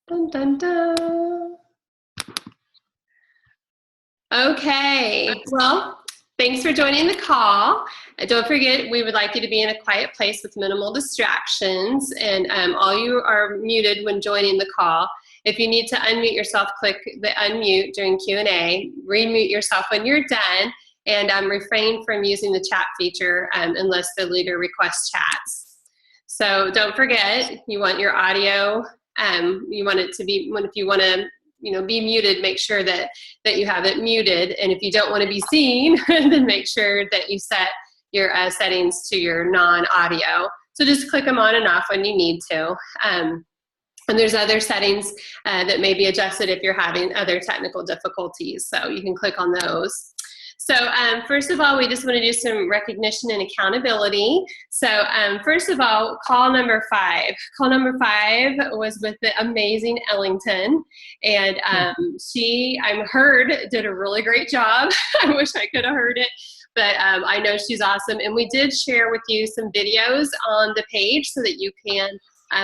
Dun, dun, dun. Okay, well, thanks for joining the call. Don't forget, we would like you to be in a quiet place with minimal distractions, and all you are muted when joining the call. If you need to unmute yourself, click the unmute during Q&A, remute yourself when you're done, and refrain from using the chat feature unless the leader requests chats. So don't forget, you want your audio, you want it to be, if you want to be muted, make sure that you have it muted. And if you don't want to be seen, then make sure that you set your settings to your non-audio. So just click them on and off when you need to. And there's other settings that may be adjusted if you're having other technical difficulties. So you can click on those. So first of all, we just want to do some recognition and accountability. So first of all, call number 5. Call number 5 was with the amazing Ellington. And she, I'm heard, did a really great job. I wish I could have heard it. But I know she's awesome. And we did share with you some videos on the page so that you can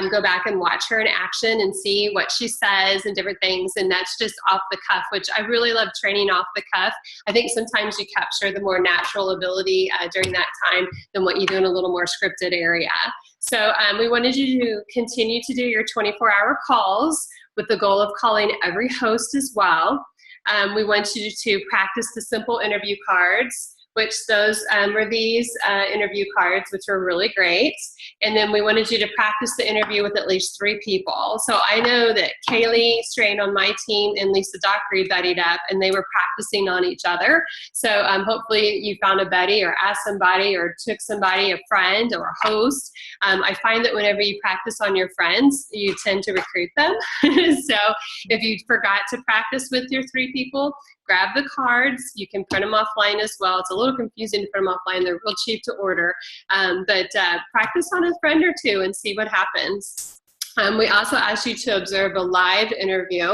go back and watch her in action and see what she says and different things. And that's just off the cuff, which I really love training off the cuff. I think sometimes you capture the more natural ability during that time than what you do in a little more scripted area. So we wanted you to continue to do your 24-hour calls with the goal of calling every host as well. We want you to practice the simple interview cards, which those were these interview cards, which were really great. And then we wanted you to practice the interview with at least 3 people. So I know that Kaylee Strain on my team and Lisa Dockery buddied up, and they were practicing on each other. So hopefully you found a buddy or asked somebody or took somebody, a friend or a host. I find that whenever you practice on your friends, you tend to recruit them. So if you forgot to practice with your 3 people, grab the cards. You can print them offline as well. It's a little confusing to print them offline. They're real cheap to order. But practice on a friend or 2 and see what happens. We also asked you to observe a live interview.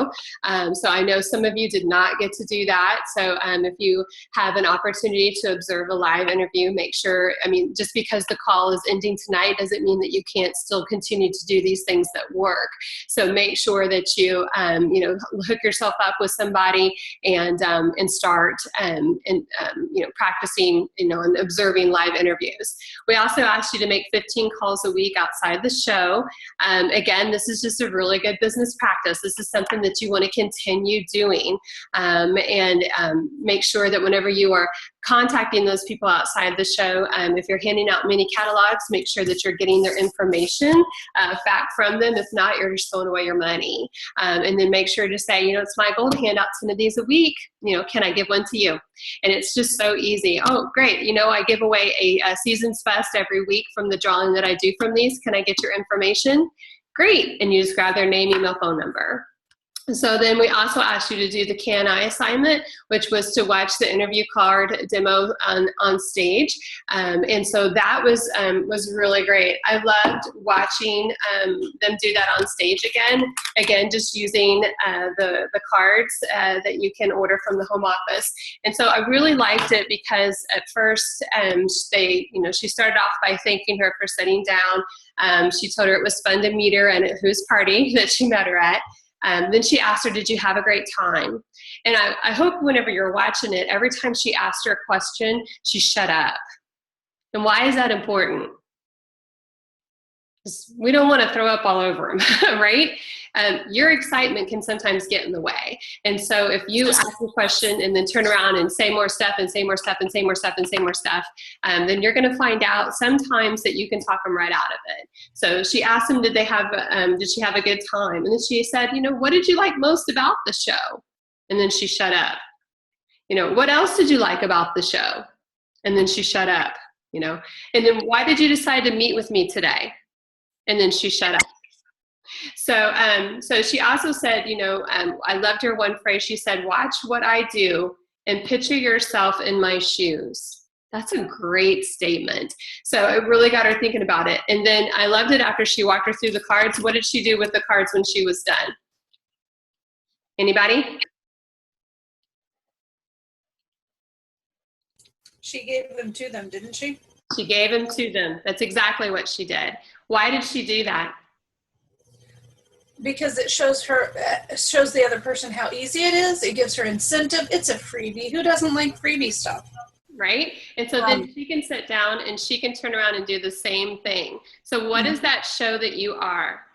So I know some of you did not get to do that. So if you have an opportunity to observe a live interview, make sure, just because the call is ending tonight doesn't mean that you can't still continue to do these things that work. So make sure that you, hook yourself up with somebody and start practicing, and observing live interviews. We also asked you to make 15 calls a week outside the show. Again, this is just a really good business practice. This is something that you want to continue doing, and make sure that whenever you are contacting those people outside the show, if you're handing out mini catalogs, make sure that you're getting their information back from them. If not, you're just throwing away your money. And then make sure to say, it's my goal to hand out 10 of these a week. Can I give one to you? And it's just so easy. Oh, great. I give away a Seasons Fest every week from the drawing that I do from these. Can I get your information? Great. And you just grab their name, email, phone number. So then we also asked you to do the Can-I assignment, which was to watch the interview card demo on stage. And so that was really great. I loved watching them do that on stage again. Again, just using the cards that you can order from the home office. And so I really liked it because at first she started off by thanking her for sitting down. She told her it was fun to meet her and at whose party that she met her at. Then she asked her, did you have a great time? And I hope whenever you're watching it, every time she asked her a question, she shut up. And why is that important? We don't want to throw up all over them, right? Your excitement can sometimes get in the way. And so if you ask a question and then turn around and say more stuff and say more stuff and say more stuff and say more stuff, then you're going to find out sometimes that you can talk them right out of it. So she asked them, did she have a good time? And then she said, what did you like most about the show? And then she shut up. What else did you like about the show? And then she shut up, And then why did you decide to meet with me today? And then she shut up. So she also said, I loved her one phrase. She said, watch what I do and picture yourself in my shoes. That's a great statement. So it really got her thinking about it. And then I loved it after she walked her through the cards. What did she do with the cards when she was done? Anybody? She gave them to them, didn't she? She gave them to them. That's exactly what she did. Why did she do that? Because it shows her, shows the other person how easy it is. It gives her incentive. It's a freebie. Who doesn't like freebie stuff? Right? And so then she can sit down and she can turn around and do the same thing. So what does that show that you are?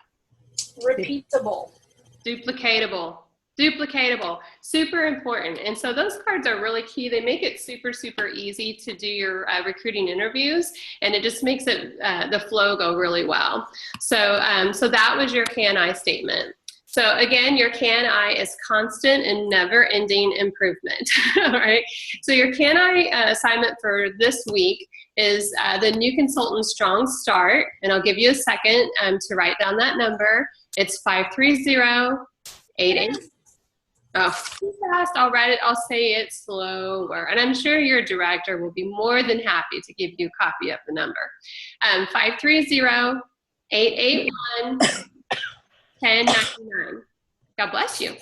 Repeatable. Duplicatable. Duplicatable. Super important. And so those cards are really key. They make it super, super easy to do your recruiting interviews, and it just makes it the flow go really well. So, so that was your can-I statement. So again, your can-I is constant and never-ending improvement. All right. So your can-I assignment for this week is the new consultant strong start, and I'll give you a second to write down that number. It's 530-88. Oh, too fast. I'll write it. I'll say it slower, and I'm sure your director will be more than happy to give you a copy of the number. 530-881-1099. God bless you.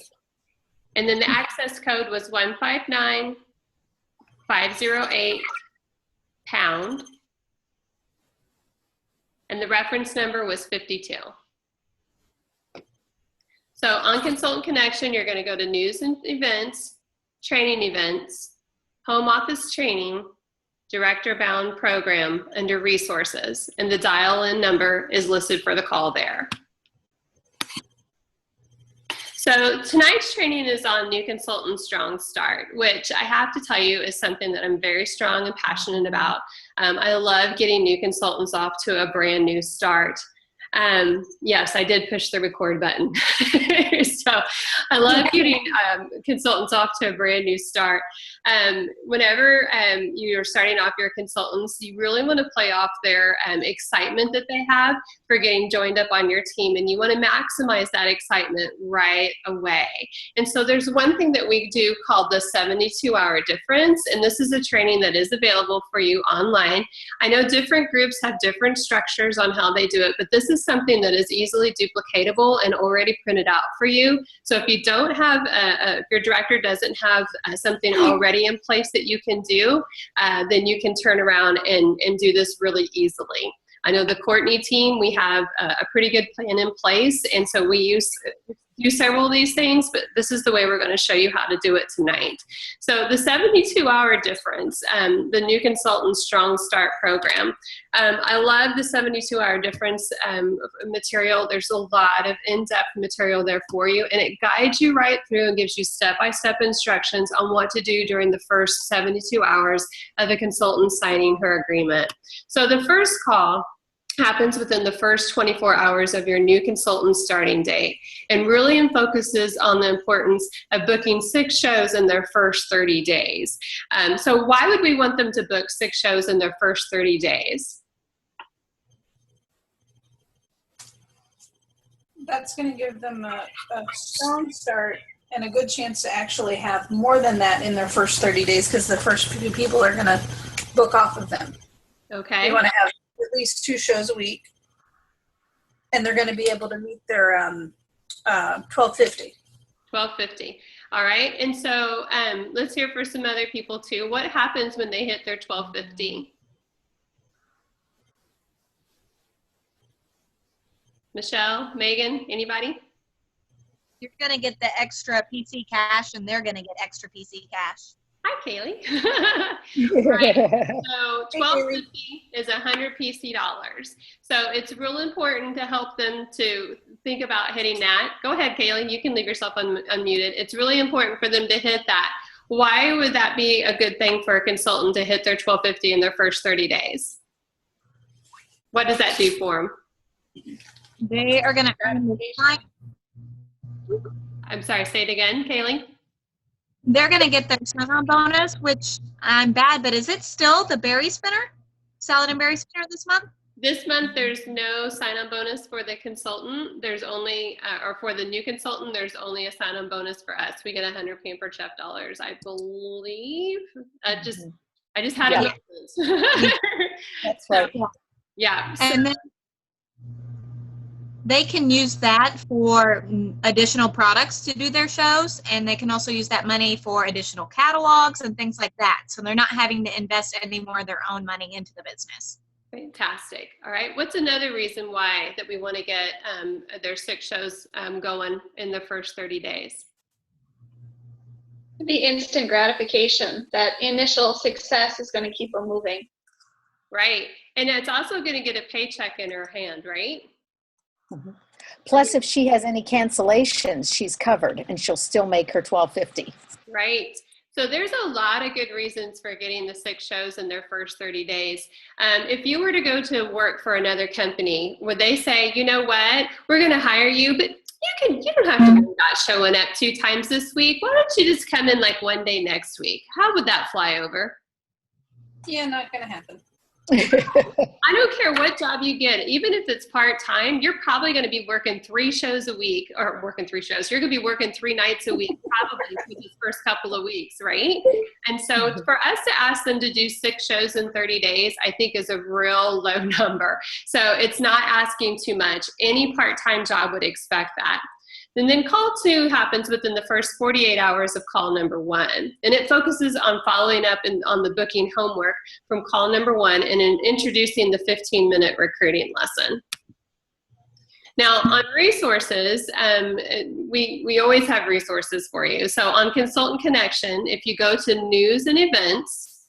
And then the access code was 159508#, and the reference number was 52. So on Consultant Connection, you're going to go to News and Events, Training Events, Home Office Training, Director Bound Program under Resources, and the dial-in number is listed for the call there. So tonight's training is on New Consultant Strong Start, which I have to tell you is something that I'm very strong and passionate about. I love getting new consultants off to a brand new start. Yes, I did push the record button. So I love getting consultants off to a brand new start. Whenever you're starting off your consultants, you really want to play off their excitement that they have for getting joined up on your team, and you want to maximize that excitement right away. And so there's one thing that we do called the 72-hour difference, and this is a training that is available for you online. I know different groups have different structures on how they do it, but this is something that is easily duplicatable and already printed out for you. So if you don't have, if your director doesn't have something already in place that you can do, then you can turn around and do this really easily. I know the Courtney team, we have a pretty good plan in place, and so we use several of these things, but this is the way we're going to show you how to do it tonight. So the 72-hour difference, the New Consultant Strong Start program. I love the 72-hour difference material. There's a lot of in-depth material there for you, and it guides you right through and gives you step-by-step instructions on what to do during the first 72 hours of a consultant signing her agreement. So the first call happens within the first 24 hours of your new consultant starting date, and really focuses on the importance of booking 6 shows in their first 30 days. So why would we want them to book 6 shows in their first 30 days? That's going to give them a strong start and a good chance to actually have more than that in their first 30 days, because the first few people are going to book off of them. Okay. You want to have at least 2 shows a week, and they're going to be able to meet their 1250. 1250. All right. And so let's hear for some other people too. What happens when they hit their 1250? Michelle, Megan, anybody? You're going to get the extra PC cash, and they're going to get extra PC cash. Hi, Kaylee. Right. So 1250 is 100 PC dollars. So it's real important to help them to think about hitting that. Go ahead, Kaylee. You can leave yourself unmuted. It's really important for them to hit that. Why would that be a good thing for a consultant to hit their 1250 in their first 30 days? What does that do for them? They are going to earn the time. I'm sorry, say it again, Kaylee. They're going to get their sign-on bonus, which I'm bad, but is it still the berry spinner? Salad and berry spinner this month? This month, there's no sign-on bonus for the consultant. There's only, or for the new consultant, there's only a sign-on bonus for us. We get 100 Pampered Chef dollars, I believe. I just had it. That's right. Yeah. And then they can use that for additional products to do their shows, and they can also use that money for additional catalogs and things like that. So they're not having to invest any more of their own money into the business. Fantastic. All right. What's another reason why that we want to get their 6 shows going in the first 30 days? The instant gratification, that initial success is going to keep her moving. Right. And it's also going to get a paycheck in her hand, right? Mm-hmm. Plus, if she has any cancellations, she's covered and she'll still make her $12.50. Right. So there's a lot of good reasons for getting the 6 shows in their first 30 days. If you were to go to work for another company, would they say, you know what, we're going to hire you, but you don't have to worry about showing up 2 times this week. Why don't you just come in like 1 day next week? How would that fly over? Yeah, not going to happen. I don't care what job you get, even if it's part-time, you're probably going to be working 3 shows a week, or working 3 shows. You're going to be working 3 nights a week, probably for the first couple of weeks, right? And so for us to ask them to do 6 shows in 30 days, I think is a real low number. So it's not asking too much. Any part-time job would expect that. And then call 2 happens within the first 48 hours of call number 1. And it focuses on following up on the booking homework from call number 1 and in introducing the 15-minute recruiting lesson. Now on resources, we always have resources for you. So on Consultant Connection, if you go to news and events,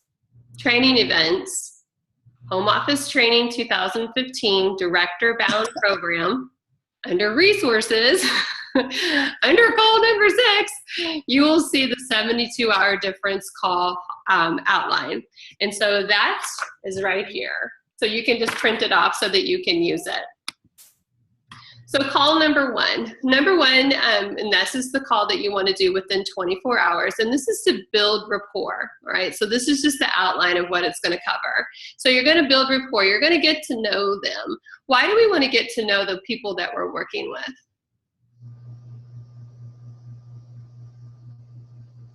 training events, Home Office Training 2015 Director Bound Program, under resources, under call number 6, you will see the 72-hour difference call outline. And so that is right here. So you can just print it off so that you can use it. So call number 1. Number 1, and this is the call that you want to do within 24 hours. And this is to build rapport, right? So this is just the outline of what it's going to cover. So you're going to build rapport. You're going to get to know them. Why do we want to get to know the people that we're working with?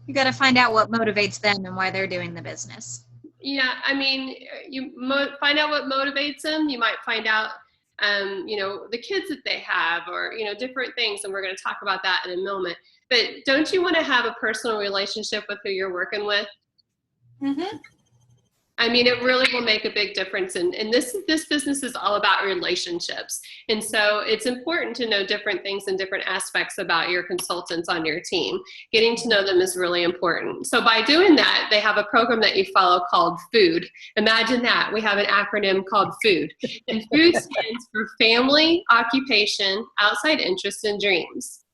You got to find out what motivates them and why they're doing the business. Yeah, I mean, you find out what motivates them. You might find out, you know, the kids that they have, or, you know, different things. And we're going to talk about that in a moment. But don't you want to have a personal relationship with who you're working with? Mm-hmm. I mean, it really will make a big difference. And this business is all about relationships. And so it's important to know different things and different aspects about your consultants on your team. Getting to know them is really important. So by doing that, they have a program that you follow called FOOD. Imagine that. We have an acronym called FOOD. And FOOD stands for Family, Occupation, Outside Interests, and Dreams.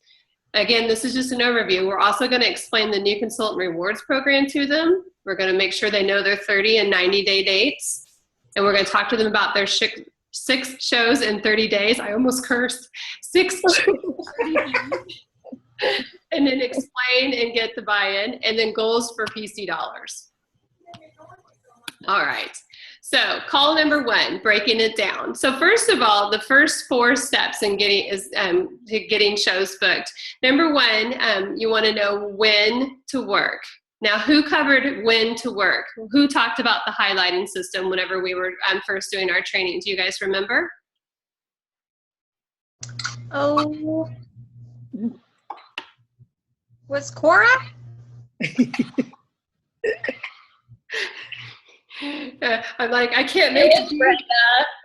Again, this is just an overview. We're also going to explain the new Consultant Rewards Program to them. We're going to make sure they know their 30 and 90-day dates. And we're going to talk to them about their 6 shows in 30 days. I almost cursed. 6 shows in 30 days. And then explain and get the buy-in. And then goals for PC dollars. All right. So call number 1, breaking it down. So first of all, the first 4 steps in getting shows booked. Number 1, you want to know when to work. Now, who covered when to work? Who talked about the highlighting system whenever we were first doing our training? Do you guys remember? Oh, was Cora? I'm like, I can't make it. It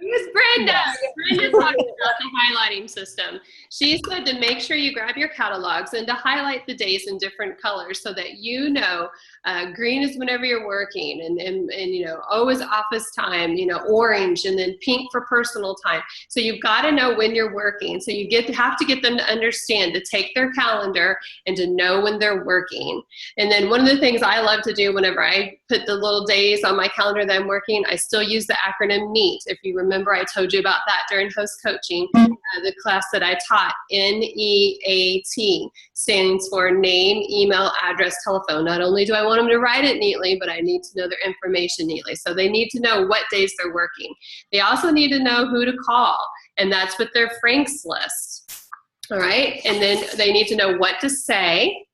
was Brenda. Yes. Brenda talked about the highlighting system. She said to make sure you grab your catalogs and to highlight the days in different colors so that you know green is whenever you're working, and you know, O is office time, you know, orange, and then pink for personal time. So you've got to know when you're working. So you have to get them to understand, to take their calendar and to know when they're working. And then one of the things I love to do whenever I put the little days on my calendar that I'm working, I still use the acronym NEAT. If you remember, I told you about that during host coaching, the class that I taught. NEAT stands for name, email, address, telephone. Not only do I want them to write it neatly, but I need to know their information neatly. So they need to know what days they're working. They also need to know who to call, and that's with their Frank's list. All right, and then they need to know what to say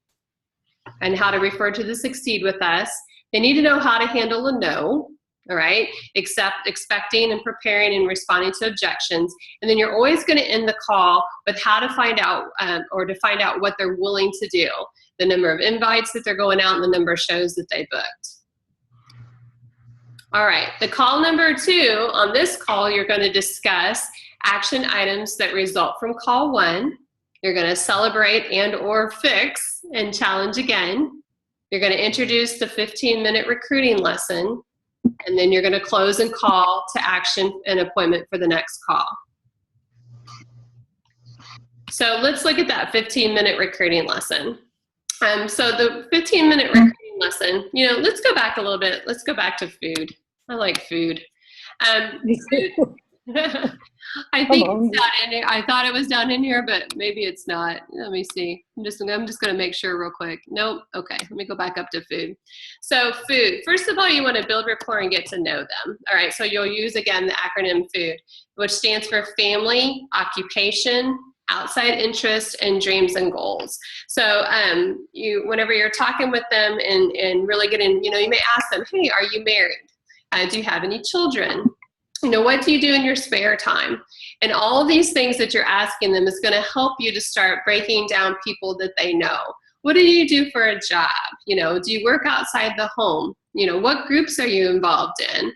and how to refer to the Succeed with Us. They need to know how to handle a no, all right, expecting and preparing and responding to objections. And then you're always going to end the call with how to find out or to find out what they're willing to do, the number of invites that they're going out and the number of shows that they booked. All right, the call number 2, on this call, you're going to discuss action items that result from call 1. You're going to celebrate and or fix and challenge again. You're going to introduce the 15-minute recruiting lesson, and then you're going to close and call to action an appointment for the next call. So let's look at that 15-minute recruiting lesson. So the 15-minute recruiting lesson, let's go back a little bit. Let's go back to food. I like food. Food. I think it's down in here. I thought it was down in here, but maybe it's not. Let me see. I'm just going to make sure real quick. Nope. Okay. Let me go back up to food. So food. First of all, you want to build rapport and get to know them. All right. So you'll use, again, the acronym FOOD, which stands for family, occupation, outside interest, and dreams and goals. So whenever you're talking with them and really getting, you may ask them, hey, are you married? Do you have any children? What do you do in your spare time? And all of these things that you're asking them is going to help you to start breaking down people that they know. What do you do for a job? Do you work outside the home? What groups are you involved in?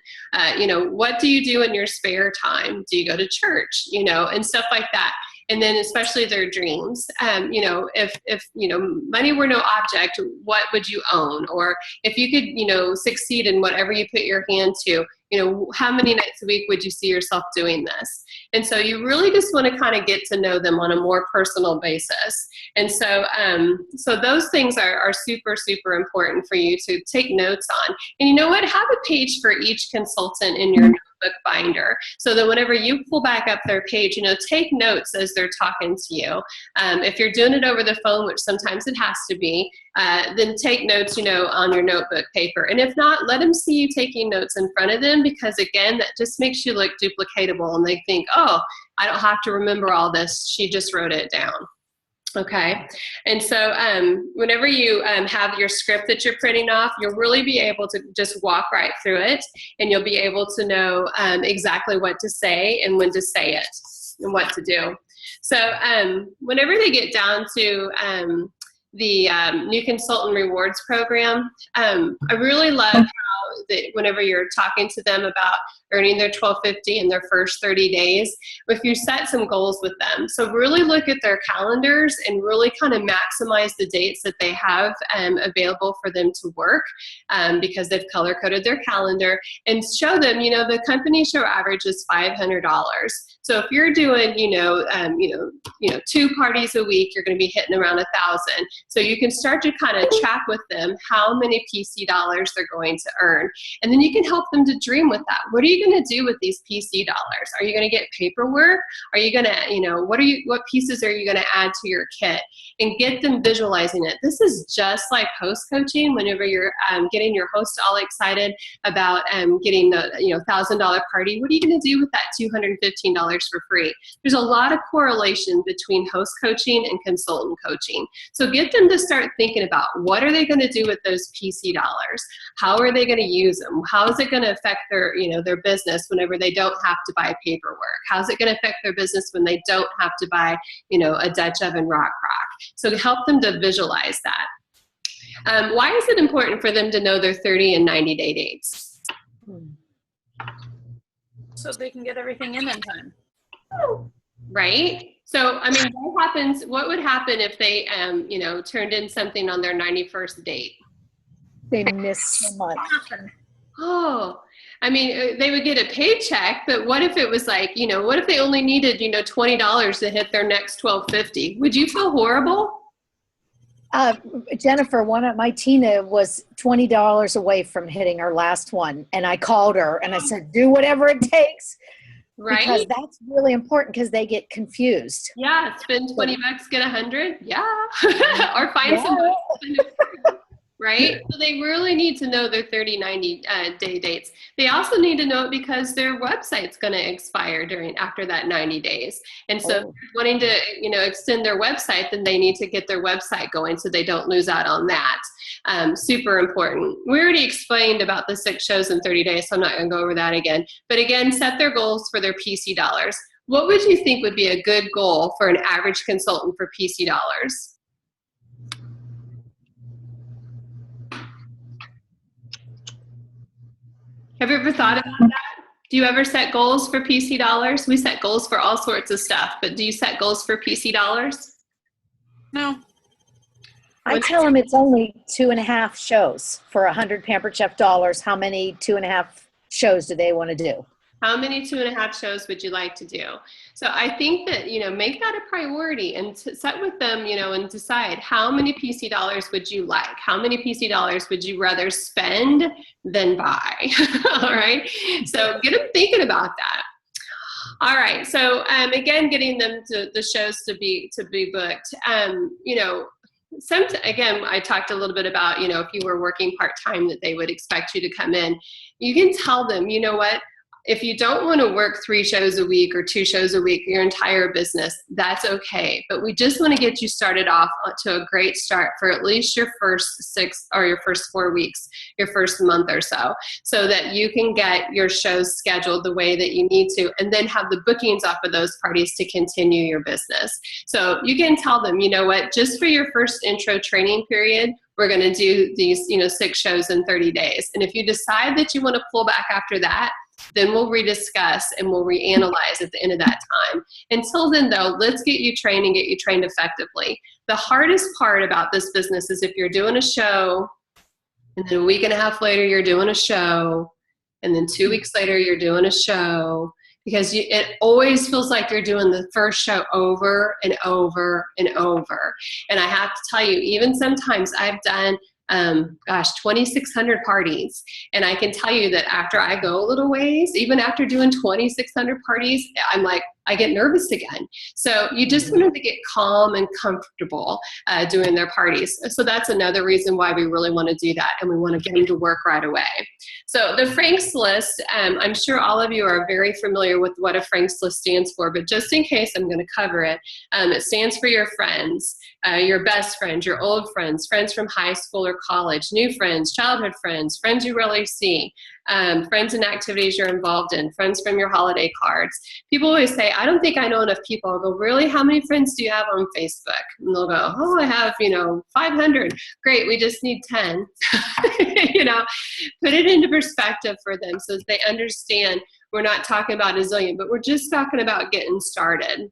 What do you do in your spare time? Do you go to church? And stuff like that. And then especially their dreams. If money were no object, what would you own? Or if you could, succeed in whatever you put your hand to, how many nights a week would you see yourself doing this? And so you really just want to kind of get to know them on a more personal basis. And so those things are super, super important for you to take notes on. And you know what? Have a page for each consultant in your notebook binder, so that whenever you pull back up their page, take notes as they're talking to you. If you're doing it over the phone, which sometimes it has to be, then take notes, on your notebook paper. And if not, let them see you taking notes in front of them, because again, that just makes you look duplicatable, and they think, oh, I don't have to remember all this. She just wrote it down. Okay, and so whenever you have your script that you're printing off, you'll really be able to just walk right through it, and you'll be able to know exactly what to say and when to say it and what to do. So whenever they get down to the new consultant rewards program, I really love how that whenever you're talking to them about earning their $12.50 in their first 30 days, if you set some goals with them. So really look at their calendars and really kind of maximize the dates that they have available for them to work, because they've color coded their calendar, and show them, the company show average is $500. So if you're doing, 2 parties a week, you're going to be hitting around 1,000. So you can start to kind of track with them how many PC dollars they're going to earn. And then you can help them to dream with that. What are you going to do with these PC dollars? Are you going to get paperwork? Are you going to, what pieces are you going to add to your kit? And get them visualizing it. This is just like host coaching. Whenever you're getting your host all excited about getting the $1,000 party, what are you going to do with that $215 for free? There's a lot of correlation between host coaching and consultant coaching. So get them to start thinking about, what are they going to do with those PC dollars? How are they going to use them? How is it going to affect their, their business whenever they don't have to buy paperwork? How's it going to affect their business when they don't have to buy, a Dutch oven rock? So help them to visualize that. Why is it important for them to know their 30 and 90-day dates? So they can get everything in time. Right? So, what would happen if they, turned in something on their 91st date? They miss so much. Oh, they would get a paycheck, but what if it was like, what if they only needed, $20 to hit their next $12.50? Would you feel horrible? Jennifer, my Tina was $20 away from hitting her last one. And I called her and I said, do whatever it takes. Right. Because that's really important, because they get confused. Yeah. Spend $20, get 100. Yeah. Or find somebody. Right? So they really need to know their 30, 90 day dates. They also need to know it because their website's going to expire after that 90 days. And so if they're wanting to, extend their website, then they need to get their website going so they don't lose out on that. Super important. We already explained about the 6 shows in 30 days, so I'm not going to go over that again. But again, set their goals for their PC dollars. What would you think would be a good goal for an average consultant for PC dollars? Have you ever thought about that? Do you ever set goals for PC dollars? We set goals for all sorts of stuff, but do you set goals for PC dollars? No. I tell them it's only 2.5 shows for 100 Pampered Chef dollars. How many 2.5 shows do they want to do? How many 2.5 shows would you like to do? So I think that, make that a priority and set with them, and decide how many PC dollars would you like? How many PC dollars would you rather spend than buy? All right. So get them thinking about that. All right. So again, getting them to the shows to be booked. Again, I talked a little bit about, if you were working part-time that they would expect you to come in. You can tell them, you know what? If you don't want to work 3 shows a week or 2 shows a week, your entire business, that's okay. But we just want to get you started off to a great start for at least your first 6 or your first 4 weeks, your first month or so that you can get your shows scheduled the way that you need to, and then have the bookings off of those parties to continue your business. So you can tell them, you know what, just for your first intro training period, we're going to do these, 6 shows in 30 days. And if you decide that you want to pull back after that, then we'll rediscuss and we'll reanalyze at the end of that time. Until then, though, let's get you trained and get you trained effectively. The hardest part about this business is if you're doing a show, and then a week and a half later you're doing a show, and then 2 weeks later you're doing a show, because it always feels like you're doing the first show over and over and over. And I have to tell you, even sometimes I've done 2,600 parties. And I can tell you that after I go a little ways, even after doing 2,600 parties, I'm like, I get nervous again. So you just want them to get calm and comfortable doing their parties. So that's another reason why we really want to do that. And we want to get them to work right away. So the Frank's List, I'm sure all of you are very familiar with what a Frank's List stands for, but just in case, I'm going to cover it. It stands for your friends, your best friends, your old friends, friends from high school or college, new friends, childhood friends, friends you rarely see, friends and activities you're involved in, friends from your holiday cards. People always say, I don't think I know enough people. I'll go, really? How many friends do you have on Facebook? And they'll go, oh, I have, 500. Great, we just need 10. Put it into perspective for them so that they understand we're not talking about a zillion, but we're just talking about getting started.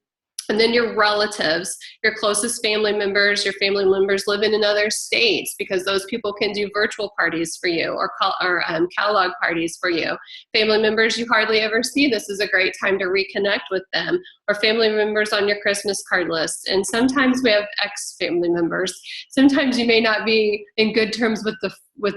And then your relatives, your closest family members, your family members living in other states, because those people can do virtual parties for you or catalog parties for you. Family members you hardly ever see, this is a great time to reconnect with them, or family members on your Christmas card list. And sometimes we have ex-family members. Sometimes you may not be in good terms with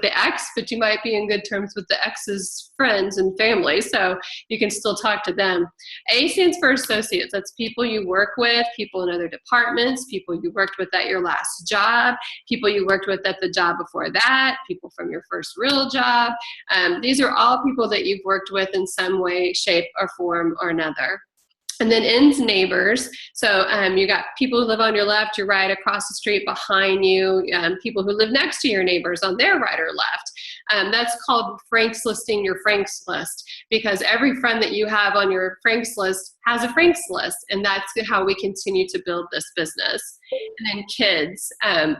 the ex, but you might be in good terms with the ex's friends and family, so you can still talk to them. A stands for associates. That's people you work with, people in other departments, people you worked with at your last job, people you worked with at the job before that, people from your first real job. These are all people that you've worked with in some way, shape, or form or another. And then ends, neighbors. So you got people who live on your left, your right, across the street, behind you, people who live next to your neighbors on their right or left. That's called Frank's listing your Frank's list, because every friend that you have on your Frank's list has a Frank's list, and that's how we continue to build this business. And then kids.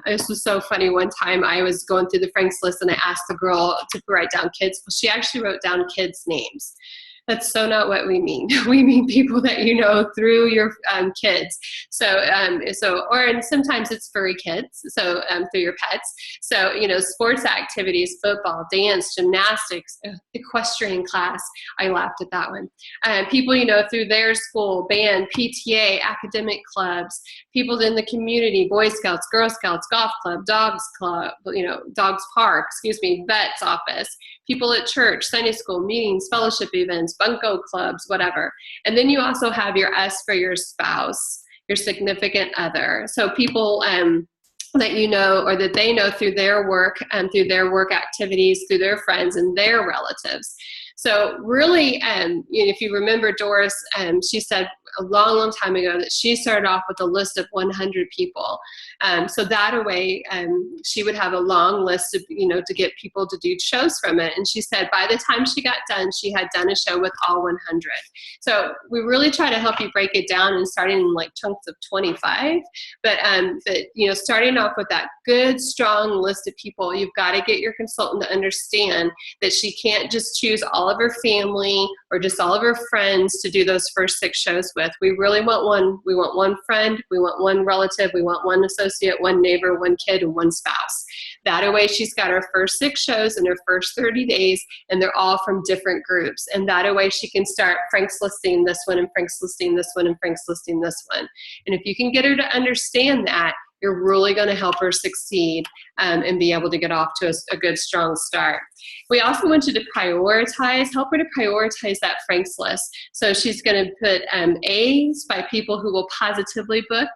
This was so funny. One time I was going through the Frank's list and I asked the girl to write down kids. Well, she actually wrote down kids' names. That's so not what we mean. We mean people that you know through your kids. And sometimes it's furry kids, so through your pets. So, sports activities, football, dance, gymnastics, equestrian class. I laughed at that one. People, through their school, band, PTA, academic clubs, people in the community, Boy Scouts, Girl Scouts, golf club, dogs park, vet's office, people at church, Sunday school, meetings, fellowship events, bunco clubs, whatever. And then you also have your S for your spouse, your significant other. So people that you know or that they know through their work and through their work activities, through their friends and their relatives. So really, if you remember Doris, she said a long, long time ago that she started off with a list of 100 people. So that way, she would have a long list of, to get people to do shows from it. And she said by the time she got done, she had done a show with all 100. So we really try to help you break it down and starting in like chunks of 25. But starting off with that good, strong list of people, you've got to get your consultant to understand that she can't just choose all of her family or just all of her friends to do those first 6 shows with. We really want one. We want one friend. We want one relative. We want one associate, one neighbor, one kid, and one spouse. That way she's got her first 6 shows in her first 30 days, and they're all from different groups. And that way she can start Frank's listing this one, and Frank's listing this one, and Frank's listing this one. And if you can get her to understand that, you're really going to help her succeed and be able to get off to a good, strong start. We also want you to help her to prioritize that Frank's list. So she's going to put A's by people who will positively book,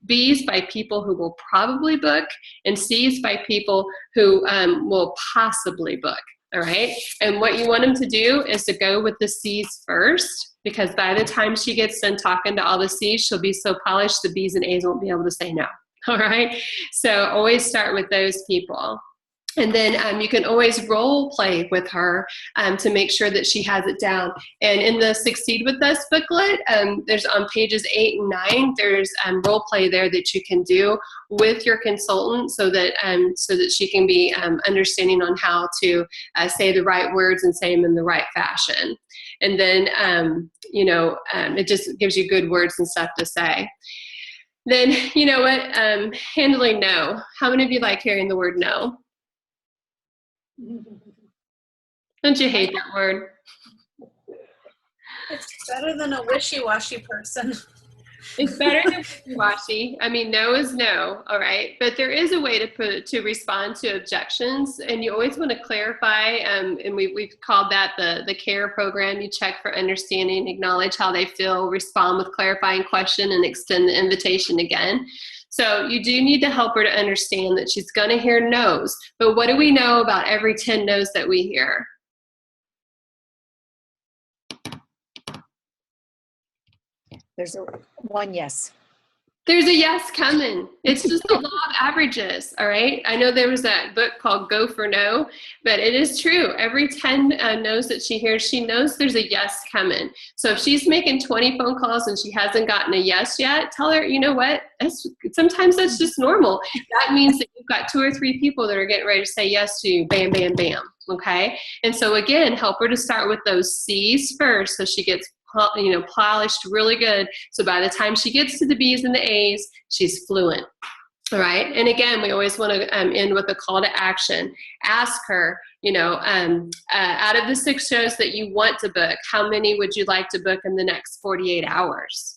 B's by people who will probably book, and C's by people who will possibly book. All right. And what you want them to do is to go with the C's first, because by the time she gets done talking to all the C's, she'll be so polished the B's and A's won't be able to say no. All right. So always start with those people. And then you can always role play with her to make sure that she has it down. And in the Succeed With Us booklet, there's on pages 8 and 9, there's role play there that you can do with your consultant so that she can be understanding on how to say the right words and say them in the right fashion. And then, it just gives you good words and stuff to say. Then, handling no. How many of you like hearing the word no? Don't you hate that word? It's better than a wishy-washy person. It's better than wishy-washy. I mean, no is no, all right? But there is a way to respond to objections, and you always want to clarify, and we've called that the CARE program. You check for understanding, acknowledge how they feel, respond with clarifying question, and extend the invitation again. So you do need to help her to understand that she's going to hear no's. But what do we know about every 10 no's that we hear? There's one yes. There's a yes coming. It's just the law of averages, all right? I know there was that book called Go for No, but it is true. Every 10 no's that she hears, she knows there's a yes coming. So if she's making 20 phone calls and she hasn't gotten a yes yet, tell her, you know what? Sometimes that's just normal. That means that you've got 2 or 3 people that are getting ready to say yes to you. Bam, bam, bam. Okay? And so again, help her to start with those C's first so she gets polished really good. So by the time she gets to the B's and the A's, she's fluent. All right. And again, we always want to end with a call to action. Ask her, out of the 6 shows that you want to book, how many would you like to book in the next 48 hours?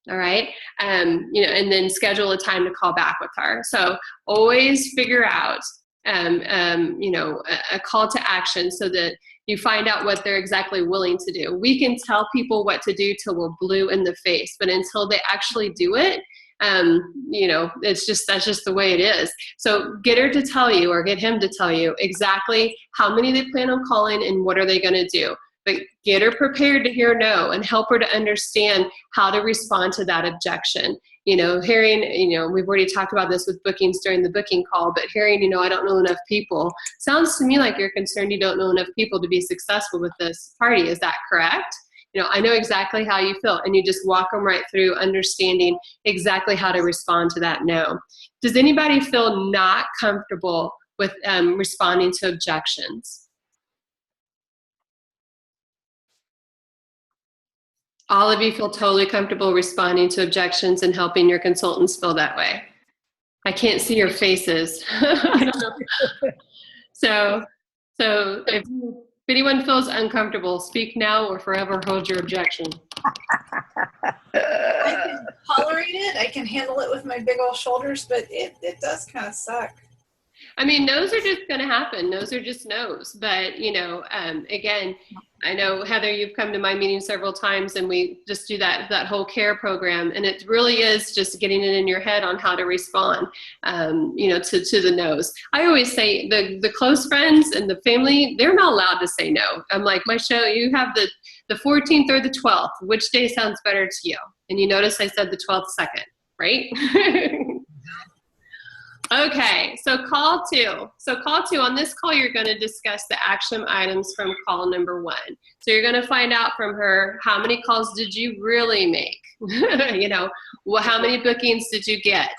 All right. And then schedule a time to call back with her. So always figure out, a call to action so that you find out what they're exactly willing to do. We can tell people what to do till we're blue in the face, but until they actually do it, that's just the way it is. So get her to tell you, or get him to tell you exactly how many they plan on calling and what are they going to do. But get her prepared to hear no and help her to understand how to respond to that objection. Hearing, we've already talked about this with bookings during the booking call, but hearing, I don't know enough people, sounds to me like you're concerned you don't know enough people to be successful with this party. Is that correct? I know exactly how you feel, and you just walk them right through understanding exactly how to respond to that no. Does anybody feel not comfortable with responding to objections? All of you feel totally comfortable responding to objections and helping your consultants feel that way. I can't see your faces. I don't know. So if anyone feels uncomfortable, speak now or forever hold your objection. I can tolerate it. I can handle it with my big old shoulders, but it does kind of suck. I mean, no's are just going to happen. No's are just no's. But, again, I know, Heather, you've come to my meeting several times, and we just do that whole CARE program. And it really is just getting it in your head on how to respond, to the no's. I always say the close friends and the family, they're not allowed to say no. I'm like, my show, you have the 14th or the 12th, which day sounds better to you? And you notice I said the 12th second, right? Okay, so call 2. So call 2, on this call, you're going to discuss the action items from call number 1. So you're going to find out from her, how many calls did you really make? You know, well, how many bookings did you get?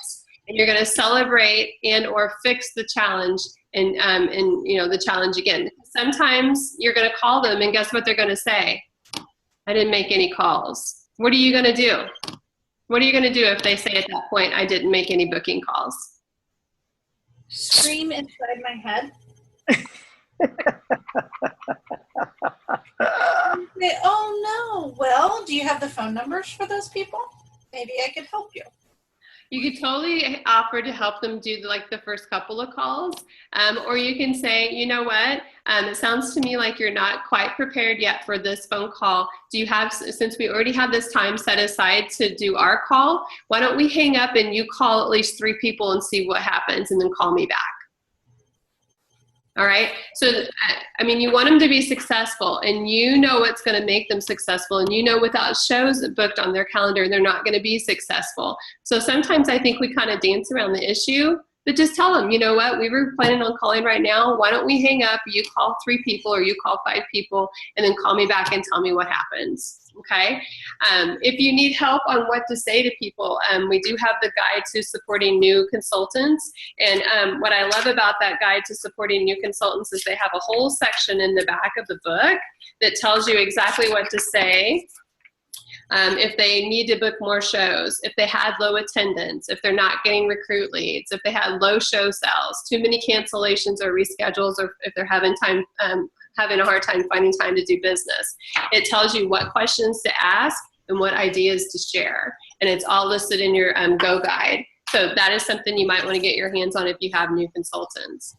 And you're going to celebrate and or fix the challenge and you know, the challenge again. Sometimes you're going to call them and guess what they're going to say? I didn't make any calls. What are you going to do? What are you going to do if they say at that point, I didn't make any booking calls? Scream inside my head. Say, oh no. Well, do you have the phone numbers for those people? Maybe I could help you. You could totally offer to help them do like the first couple of calls, or you can say, you know what, it sounds to me like you're not quite prepared yet for this phone call. Do you have, since we already have this time set aside to do our call, why don't we hang up and you call at least 3 people and see what happens and then call me back. All right. So, I mean, you want them to be successful and you know what's going to make them successful. And you know, without shows booked on their calendar, they're not going to be successful. So sometimes I think we kind of dance around the issue, but just tell them, you know what, we were planning on calling right now. Why don't we hang up? You call 3 people or you call 5 people and then call me back and tell me what happens. Okay. If you need help on what to say to people, we do have the guide to supporting new consultants. And what I love about that guide to supporting new consultants is they have a whole section in the back of the book that tells you exactly what to say. If they need to book more shows, if they had low attendance, if they're not getting recruit leads, if they had low show sales, too many cancellations or reschedules, or if they're having a hard time finding time to do business. It tells you what questions to ask and what ideas to share. And it's all listed in your Go guide. So that is something you might want to get your hands on if you have new consultants.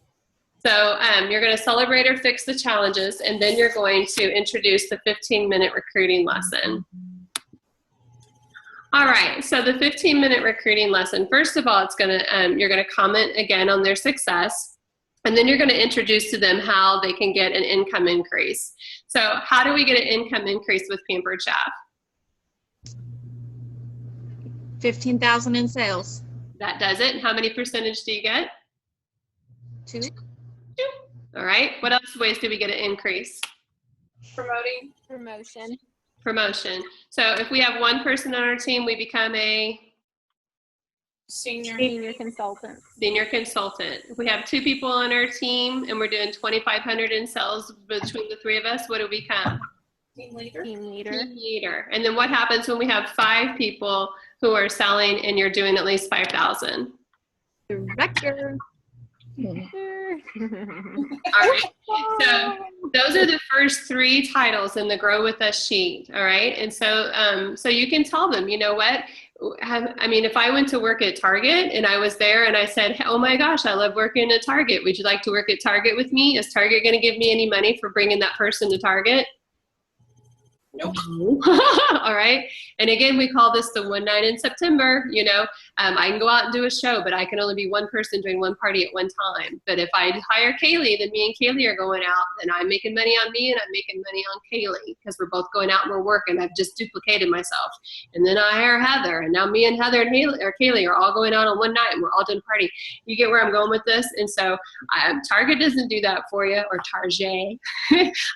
So you're going to celebrate or fix the challenges, and then you're going to introduce the 15-minute recruiting lesson. All right, so the 15-minute recruiting lesson, first of all, it's going to you're going to comment again on their success. And then you're going to introduce to them how they can get an income increase. So how do we get an income increase with Pampered Chef? 15,000 in sales. That does it. How many percentage do you get? 2. 2. All right. What else ways do we get an increase? Promotion. So if we have 1 person on our team, we become a Senior consultant. Senior consultant. If we have 2 people on our team and we're doing 2,500 in sales between the 3 of us, what do we become? team leader. Team leader. Team leader. And then what happens when we have 5 people who are selling and you're doing at least 5,000? Director. All right. So those are the first 3 titles in the Grow With Us sheet. All right. And so, so you can tell them, you know what? I mean, if I went to work at Target and I was there and I said, oh my gosh, I love working at Target. Would you like to work at Target with me? Is Target going to give me any money for bringing that person to Target? Nope. All right. And again, we call this the one night in September. You know, I can go out and do a show, but I can only be one person doing one party at one time. But if I hire Kaylee, then me and Kaylee are going out, and I'm making money on me and I'm making money on Kaylee because we're both going out and we're working. I've just duplicated myself. And then I hire Heather, and now me and Heather and Kaylee are all going out on one night and we're all doing party. You get where I'm going with this? And so Target doesn't do that for you, or Target.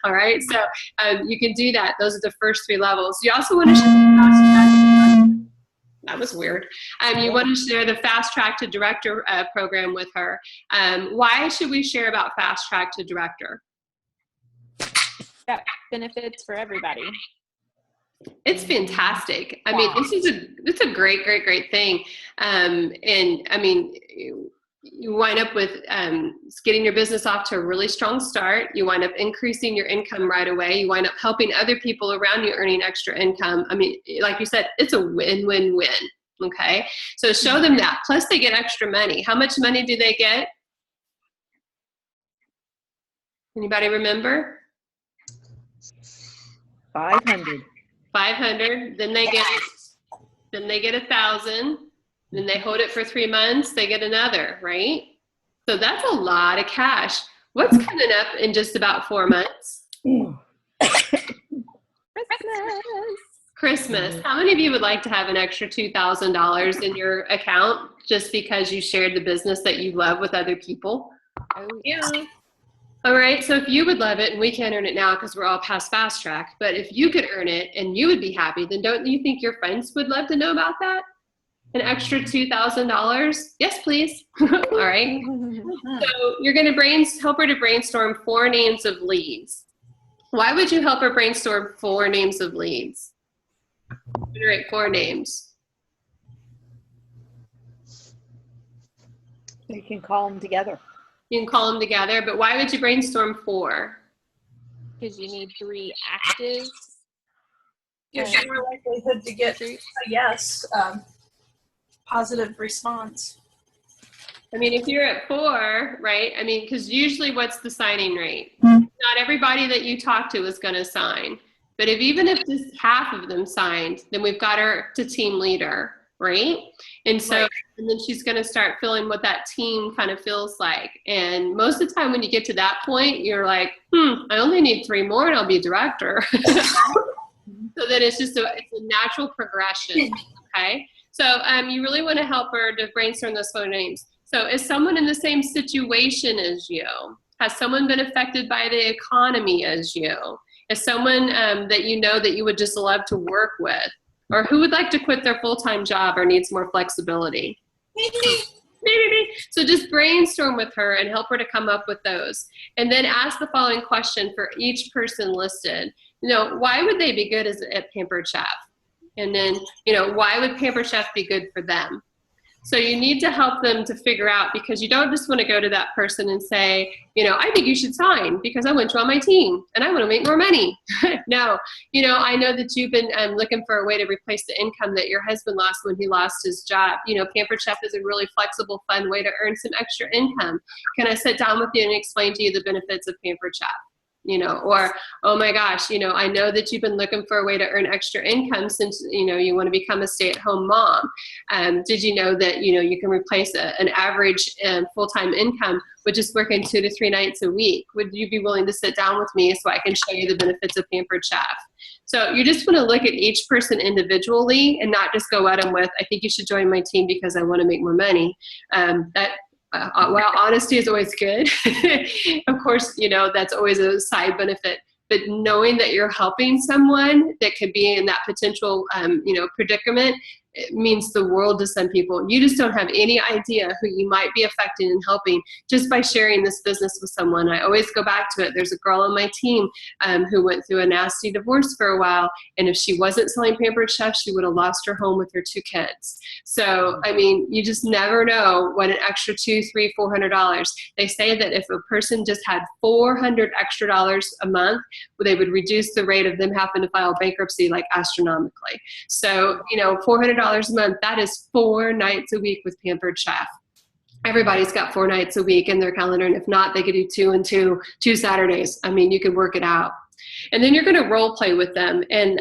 All right. So you can do that. Those are the first 3 levels. You also want to share the fast track. That was weird. You want to share the Fast Track to Director program with her. Why should we share about Fast Track to Director? That benefits for everybody. It's fantastic. I mean, it's a great thing. And I mean, you wind up with getting your business off to a really strong start. You wind up increasing your income right away. You wind up helping other people around you earning extra income. I mean, like you said, it's a win-win-win. Okay. So show them that. Plus they get extra money. How much money do they get? Anybody remember? 500. 500. Then they get 1,000. Then they hold it for 3 months, they get another, right? So that's a lot of cash. What's coming up in just about 4 months? Christmas. Christmas. How many of you would like to have an extra $2,000 in your account just because you shared the business that you love with other people? Oh, yeah. All right, so if you would love it, and we can't earn it now because we're all past fast track, but if you could earn it and you would be happy, then don't you think your friends would love to know about that? An extra $2,000? Yes, please. All right. So you're going to help her to brainstorm 4 names of leads. Why would you help her brainstorm 4 names of leads? Generate 4 names. You can call them together. You can call them together, but why would you brainstorm 4? Because you need 3 active. Gives you more likelihood to get a yes, positive response. I mean, if you're at 4, right? I mean, because usually what's the signing rate? Not everybody that you talk to is going to sign. But even if just half of them signed, then we've got her to team leader, right? And so, Right. and then she's going to start feeling what that team kind of feels like. And most of the time when you get to that point, you're like, I only need 3 more and I'll be director. So then it's just it's a natural progression, okay? So you really want to help her to brainstorm those 4 names. So is someone in the same situation as you? Has someone been affected by the economy as you? Is someone that you know that you would just love to work with? Or who would like to quit their full-time job or needs more flexibility? Maybe. So just brainstorm with her and help her to come up with those. And then ask the following question for each person listed. Why would they be good at Pampered Chef? And then, why would Pampered Chef be good for them? So you need to help them to figure out, because you don't just want to go to that person and say, I think you should sign because I want you on my team and I want to make more money. No, I know that you've been looking for a way to replace the income that your husband lost when he lost his job. Pampered Chef is a really flexible, fun way to earn some extra income. Can I sit down with you and explain to you the benefits of Pampered Chef? Or, oh my gosh, I know that you've been looking for a way to earn extra income since, you want to become a stay-at-home mom. Did you know that, you can replace an average full-time income with just working 2 to 3 nights a week? Would you be willing to sit down with me so I can show you the benefits of Pampered Chef? So you just want to look at each person individually and not just go at them with, I think you should join my team because I want to make more money. While honesty is always good, of course, that's always a side benefit. But knowing that you're helping someone that could be in that potential, predicament, it means the world to some people. You just don't have any idea who you might be affecting and helping just by sharing this business with someone. I always go back to it. There's a girl on my team who went through a nasty divorce for a while, and if she wasn't selling Pampered Chef, she would have lost her home with her 2 kids. So, I mean, you just never know what an extra $200, $300, $400. They say that if a person just had $400 extra a month, they would reduce the rate of them having to file bankruptcy like astronomically. So, $400 a month, that is 4 nights a week with Pampered Chef. Everybody's got 4 nights a week in their calendar, and if not, they could do 2 and 2 Saturdays. I mean, you could work it out. And then you're going to role play with them. And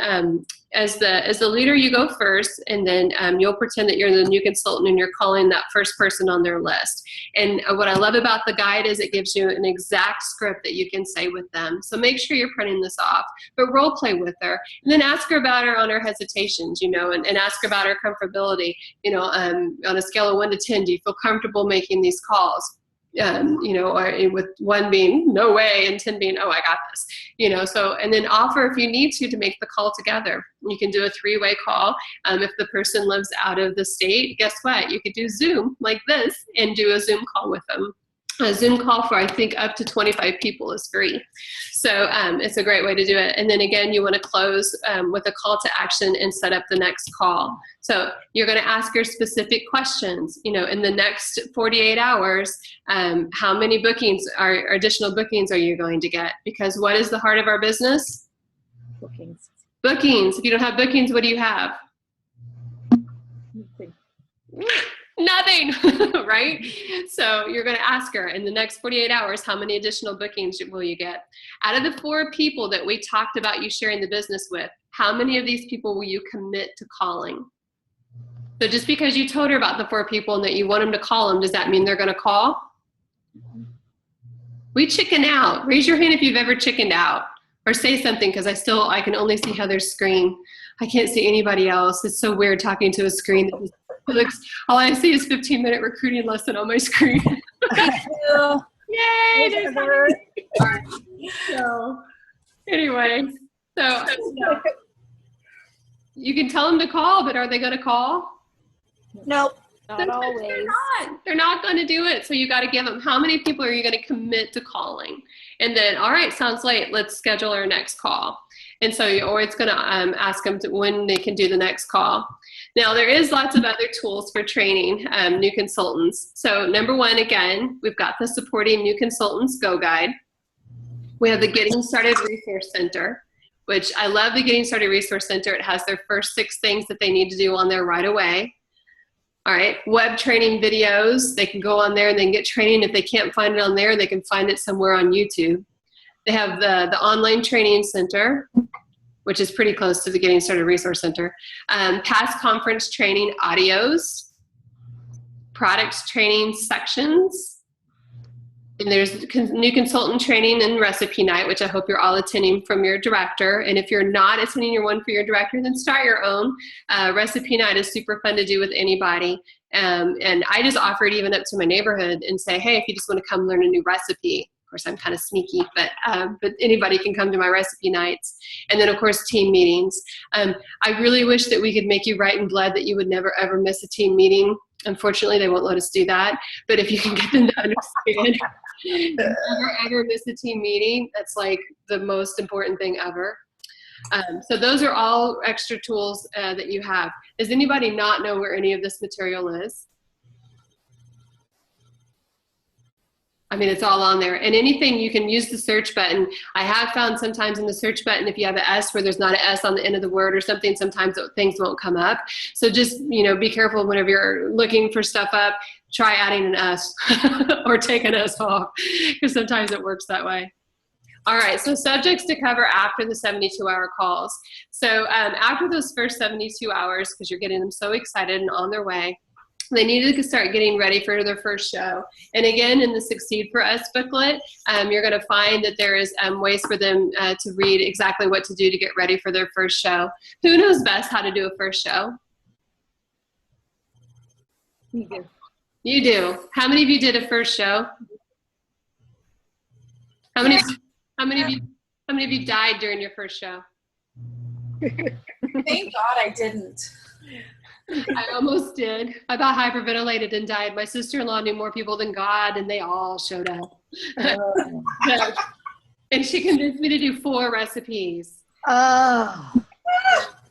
as the leader, you go first, and then you'll pretend that you're the new consultant and you're calling that first person on their list. And what I love about the guide is it gives you an exact script that you can say with them. So make sure you're printing this off, but role play with her, and then ask her about her on her hesitations, and ask her about her comfortability. On a scale of 1 to 10, do you feel comfortable making these calls? Or with 1 being no way and 10 being, oh, I got this, so, and then offer if you need to make the call together. You can do a 3-way call. If the person lives out of the state, guess what? You could do Zoom like this and do a Zoom call with them. A Zoom call for, I think, up to 25 people is free. So it's a great way to do it. And then again, you want to close with a call to action and set up the next call. So you're going to ask her specific questions. In the next 48 hours, how many additional bookings are you going to get? Because what is the heart of our business? Bookings. Bookings. If you don't have bookings, what do you have? Nothing, right? So you're going to ask her in the next 48 hours, how many additional bookings will you get? Out of the 4 people that we talked about you sharing the business with, how many of these people will you commit to calling? So just because you told her about the 4 people and that you want them to call them, does that mean they're going to call? We chicken out. Raise your hand if you've ever chickened out. Or say something, because I can only see Heather's screen. I can't see anybody else. It's so weird talking to a screen. It looks, all I see is 15-minute recruiting lesson on my screen. Yay! There's Heather. So, anyway, so you can tell them to call, but are they going to call? Nope. Not Sometimes always. They're not going to do it. So you got to give them, how many people are you going to commit to calling? And then, all right, sounds late. Let's schedule our next call. And so you're always going to ask them when they can do the next call. Now, there is lots of other tools for training new consultants. So number one, again, we've got the Supporting New Consultants Go Guide. We have the Getting Started Resource Center, which I love the Getting Started Resource Center. It has their first 6 things that they need to do on there right away. All right, web training videos. They can go on there and they can get training. If they can't find it on there, they can find it somewhere on YouTube. They have the Online Training Center, which is pretty close to the Getting Started Resource Center. Past conference training audios, products training sections, and there's new consultant training and recipe night, which I hope you're all attending from your director. And if you're not attending your one for your director, then start your own. Recipe night is super fun to do with anybody. And I just offer it even up to my neighborhood and say, hey, if you just want to come learn a new recipe. Of course, I'm kind of sneaky, but anybody can come to my recipe nights. And then, of course, team meetings. I really wish that we could make you write in blood that you would never, ever miss a team meeting. Unfortunately, they won't let us do that. But if you can get them to understand, never, ever miss a team meeting, that's like the most important thing ever. So those are all extra tools that you have. Does anybody not know where any of this material is? I mean, it's all on there. And anything, you can use the search button. I have found sometimes in the search button, if you have an S where there's not an S on the end of the word or something, sometimes things won't come up. So just, be careful whenever you're looking for stuff up, try adding an S or take an S off, because sometimes it works that way. All right, so subjects to cover after the 72-hour calls. So after those first 72 hours, because you're getting them so excited and on their way, they need to start getting ready for their first show. And again, in the Succeed for Us booklet, you're going to find that there is ways for them to read exactly what to do to get ready for their first show. Who knows best how to do a first show? You do. You do. How many of you did a first show? How many of you died during your first show? Thank God I didn't. I almost did. I about hyperventilated and died. My sister-in-law knew more people than God, and they all showed up. And she convinced me to do 4 recipes. Oh.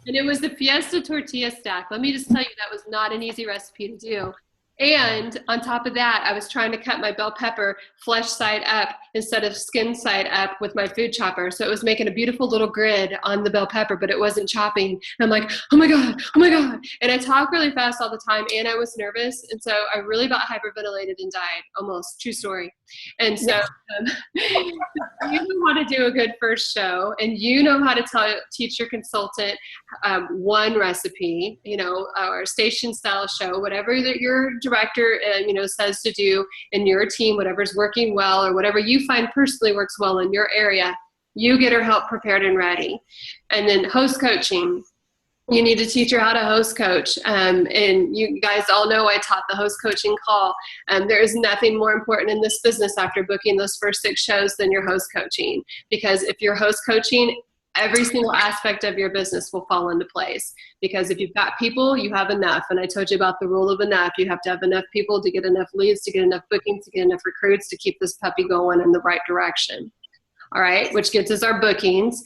And it was the Fiesta tortilla stack. Let me just tell you, that was not an easy recipe to do. And on top of that, I was trying to cut my bell pepper flesh side up instead of skin side up with my food chopper. So it was making a beautiful little grid on the bell pepper, but it wasn't chopping. And I'm like, oh my God. And I talk really fast all the time, and I was nervous. And so I really about hyperventilated and died, almost, true story. And so you know how to do a good first show, and you know how to teach your consultant one recipe, or station style show, whatever that your director says to do in your team, whatever's working well or whatever you find personally works well in your area, you get her help prepared and ready. And then host coaching. You need to teach her how to host coach. And you guys all know I taught the host coaching call. There is nothing more important in this business after booking those first 6 shows than your host coaching. Because if you're host coaching, every single aspect of your business will fall into place. Because if you've got people, you have enough. And I told you about the rule of enough. You have to have enough people to get enough leads, to get enough bookings, to get enough recruits to keep this puppy going in the right direction. All right, which gets us our bookings.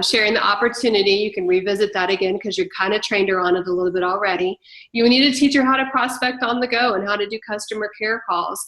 Sharing the opportunity, you can revisit that again because you're kind of trained her on it a little bit already. You need to teach her how to prospect on the go and how to do customer care calls.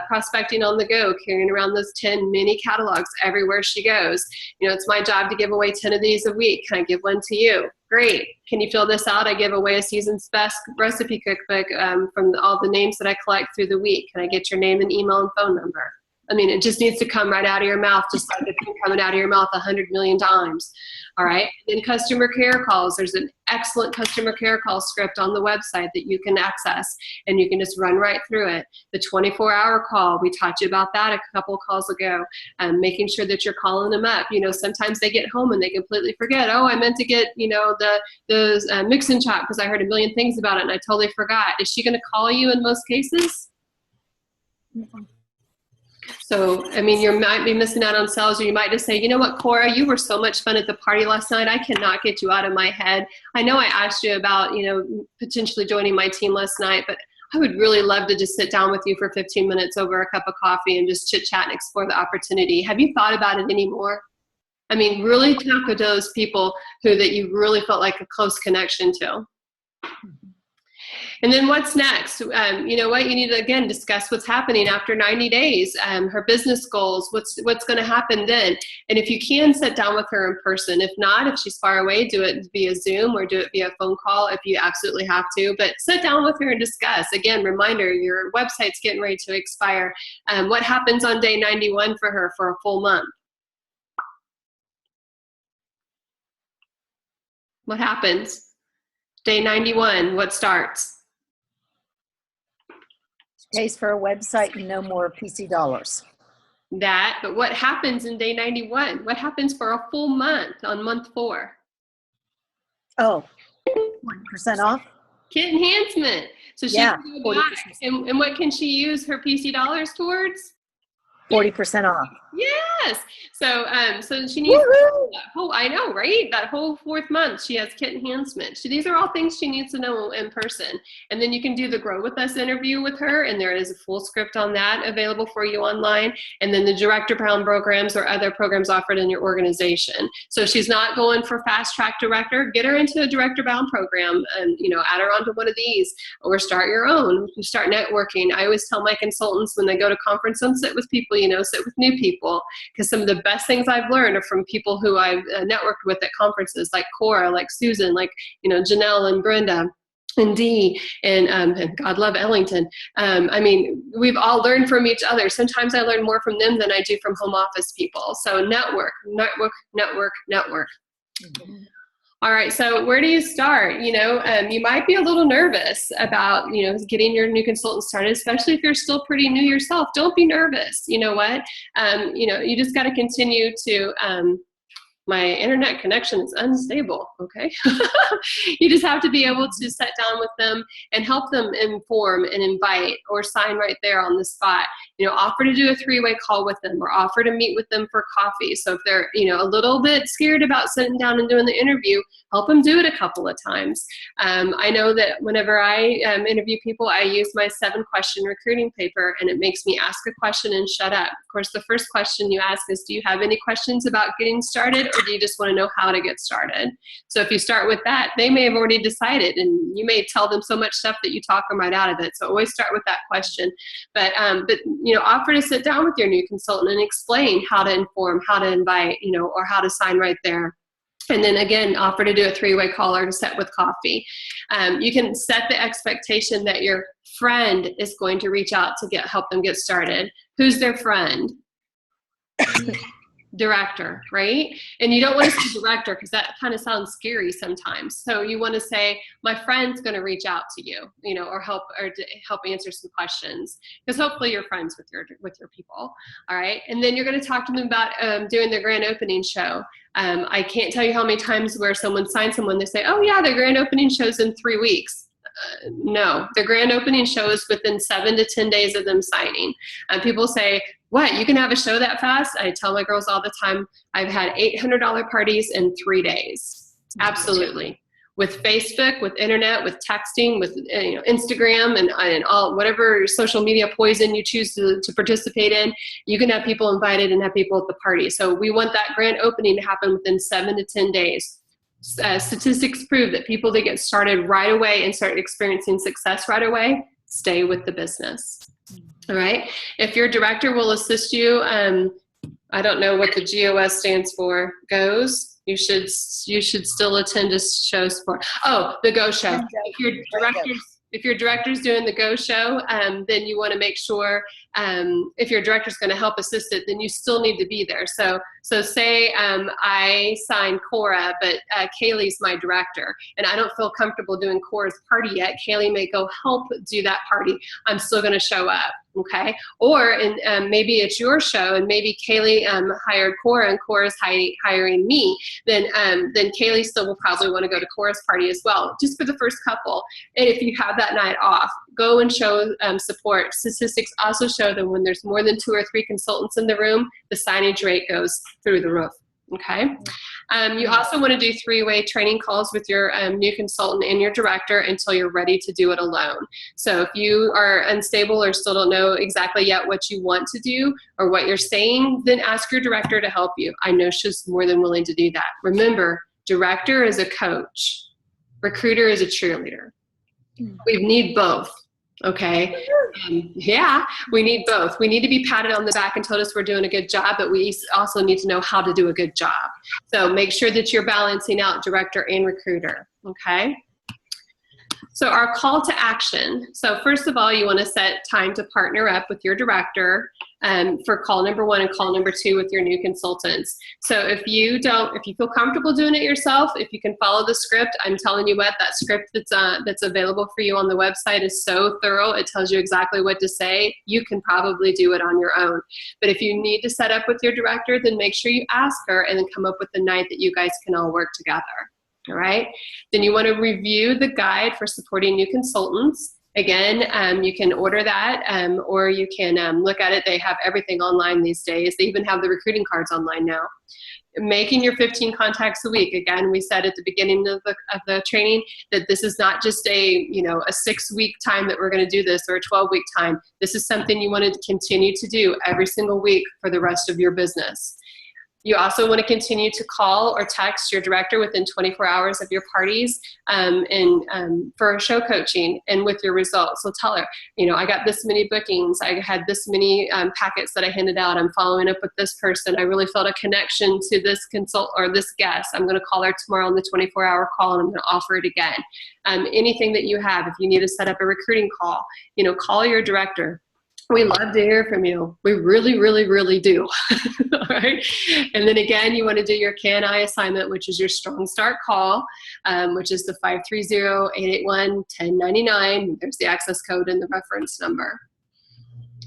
Prospecting on the go, carrying around those 10 mini catalogs everywhere she goes. It's my job to give away 10 of these a week. Can I give one to you? Great. Can you fill this out? I give away a season's best recipe cookbook from all the names that I collect through the week. Can I get your name and email and phone number? I mean, it just needs to come right out of your mouth, just like it's been coming out of your mouth 100 million times. All right. Then customer care calls. There's an excellent customer care call script on the website that you can access, and you can just run right through it. The 24-hour call, we taught you about that a couple of calls ago. Making sure that you're calling them up. You know, sometimes they get home and they completely forget, oh, I meant to get, you know, the mix and chop because I heard a million things about it and I totally forgot. Is she going to call you in most cases? So, I mean, you might be missing out on sales, or you might just say, you know what, Cora, you were so much fun at the party last night. I cannot get you out of my head. I know I asked you about, you know, potentially joining my team last night, but I would really love to just sit down with you for 15 minutes over a cup of coffee and just chit chat and explore the opportunity. Have you thought about it anymore? I mean, really talk with those people that you really felt like a close connection to. And then what's next? You know what? You need to, again, discuss what's happening after 90 days, her business goals, what's going to happen then. And if you can, sit down with her in person. If not, if she's far away, do it via Zoom or do it via phone call if you absolutely have to. But sit down with her and discuss. Again, reminder, your website's getting ready to expire. What happens on day 91 for her for a full month? What happens? Day 91, what starts? Pays for a website and no more PC dollars. But what happens in day 91? What happens for a full month on month 4? Oh, 1% off? Kit enhancement. So she Yeah, can go back. And what can she use her PC dollars towards? 40% off. Yes. So so she needs that whole, I know, right? That whole 4th month she has kit enhancement. These are all things she needs to know in person. And then you can do the Grow With Us interview with her, and there is a full script on that available for you online. And then the Director Brown programs or other programs offered in your organization. So she's not going for Fast Track Director. Get her into a Director Brown program and, you know, add her onto one of these, or start your own. Start networking. I always tell my consultants when they go to conference, don't sit with people, you know, sit with new people, because some of the best things I've learned are from people who I've networked with at conferences, like Cora, like Susan, like, you know, Janelle and Brenda and Dee and God love Ellington. I mean, we've all learned from each other. Sometimes I learn more from them than I do from home office people. So network. Mm-hmm. All right, so where do you start? You know, you might be a little nervous about, you know, getting your new consultant started, especially if you're still pretty new yourself. Don't be nervous. You know what? You know, you just got to continue to, my internet connection is unstable, okay? You just have to be able to sit down with them and help them inform and invite or sign right there on the spot. You know, offer to do a 3-way call with them or offer to meet with them for coffee. So if they're, you know, a little bit scared about sitting down and doing the interview, help them do it a couple of times. I know that whenever I interview people, I use my 7-question recruiting paper, and it makes me ask a question and shut up. Of course, the first question you ask is, do you have any questions about getting started, or do you just want to know how to get started? So if you start with that, they may have already decided, and you may tell them so much stuff that you talk them right out of it. So always start with that question. But you know, offer to sit down with your new consultant and explain how to inform, how to invite, you know, or how to sign right there. And then again, offer to do a 3-way call or to set with coffee. You can set the expectation that your friend is going to reach out to help them get started. Who's their friend? Director, right? And you don't want to say director because that kind of sounds scary sometimes. So you want to say, my friend's going to reach out to you, you know, or help answer some questions, because hopefully you're friends with your people. All right. And then you're going to talk to them about doing their grand opening show. I can't tell you how many times where someone signs someone, they say, oh yeah, their grand opening show's in 3 weeks. No, their grand opening show is within 7 to 10 days of them signing. People say, what, you can have a show that fast? I tell my girls all the time, I've had $800 parties in 3 days. Absolutely. With Facebook, with internet, with texting, with Instagram and all whatever social media poison you choose to participate in, you can have people invited and have people at the party. So we want that grand opening to happen within 7 to 10 days. Statistics prove that people that get started right away and start experiencing success right away stay with the business. All right. If your director will assist you, I don't know what the GOS stands for. GOES. You should still attend a show for. Oh, the Go Show. If your director's If your director's doing the go show, then you want to make sure if your director's going to help assist it, then you still need to be there. So say I sign Cora, but Kaylee's my director, and I don't feel comfortable doing Cora's party yet. Kaylee may go help do that party. I'm still going to show up. Okay. Or maybe it's your show, and maybe Kaylee hired Cora, and Cora's hiring me. Then Kaylee still will probably want to go to Cora's party as well, just for the first couple. And if you have that night off, go and show support. Statistics also show that when there's more than 2 or 3 consultants in the room, the signage rate goes through the roof. Okay. You also want to do 3-way training calls with your new consultant and your director until you're ready to do it alone. So if you are unstable or still don't know exactly yet what you want to do or what you're saying, then ask your director to help you. I know she's more than willing to do that. Remember, director is a coach, recruiter is a cheerleader. We need both. Okay. Yeah, we need both. We need to be patted on the back and told us we're doing a good job, but we also need to know how to do a good job. So make sure that you're balancing out director and recruiter. Okay. So our call to action. So first of all, you want to set time to partner up with your director for call number 1 and call number 2 with your new consultants. So if you feel comfortable doing it yourself, if you can follow the script, I'm telling you what, that script that's available for you on the website is so thorough. It tells you exactly what to say. You can probably do it on your own. But if you need to set up with your director, then make sure you ask her and then come up with the night that you guys can all work together. All right. Then you want to review the guide for supporting new consultants. Again, you can order that or you can look at it. They have everything online these days. They even have the recruiting cards online now. Making your 15 contacts a week. Again, we said at the beginning of the training that this is not just a 6-week time that we're going to do this or a 12-week time. This is something you want to continue to do every single week for the rest of your business. You also want to continue to call or text your director within 24 hours of your parties for show coaching and with your results. So tell her, I got this many bookings. I had this many packets that I handed out. I'm following up with this person. I really felt a connection to this this guest. I'm going to call her tomorrow on the 24-hour call, and I'm going to offer it again. Anything that you have, if you need to set up a recruiting call, call your director. We love to hear from you. We really, really, really do. All right. And then again, you want to do your Can-I assignment, which is your Strong Start call, which is the 530-881-1099. There's the access code and the reference number.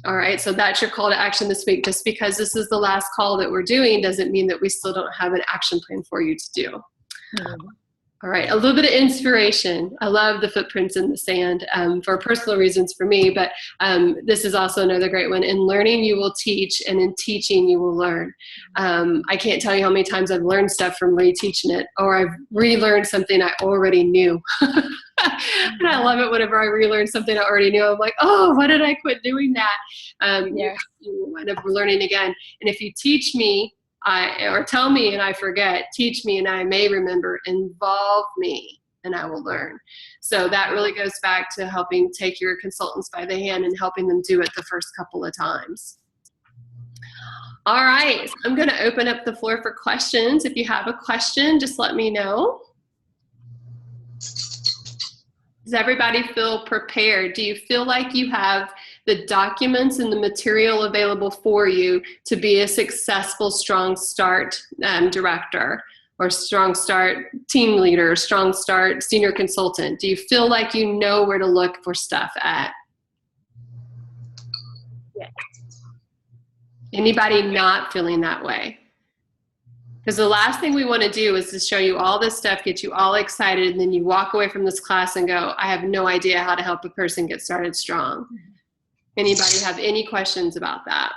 All right. So that's your call to action this week. Just because this is the last call that we're doing doesn't mean that we still don't have an action plan for you to do. Mm-hmm. All right, a little bit of inspiration. I love the footprints in the sand for personal reasons for me, but this is also another great one. In learning, you will teach, and in teaching, you will learn. I can't tell you how many times I've learned stuff from reteaching it, or I've relearned something I already knew. And I love it whenever I relearn something I already knew. I'm like, oh, why did I quit doing that? You wind up learning again. And if you teach me, or tell me and I forget, teach me and I may remember, involve me and I will learn. So that really goes back to helping take your consultants by the hand and helping them do it the first couple of times. All right, I'm going to open up the floor for questions. If you have a question, just let me know. Does everybody feel prepared? Do you feel like you have the documents and the material available for you to be a successful Strong Start director or Strong Start team leader, Strong Start senior consultant? Do you feel like you know where to look for stuff at? Yes. Anybody not feeling that way? Because the last thing we want to do is to show you all this stuff, get you all excited, and then you walk away from this class and go, I have no idea how to help a person get started strong. Anybody have any questions about that?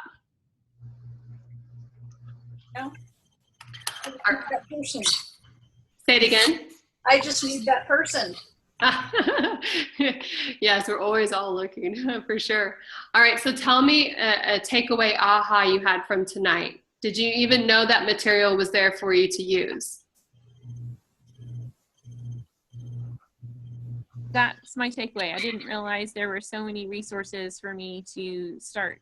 No. I just need that person. Say it again. I just need that person. Yes, we're always all looking for sure. All right, so tell me a takeaway aha you had from tonight. Did you even know that material was there for you to use? That's my takeaway. I didn't realize there were so many resources for me to start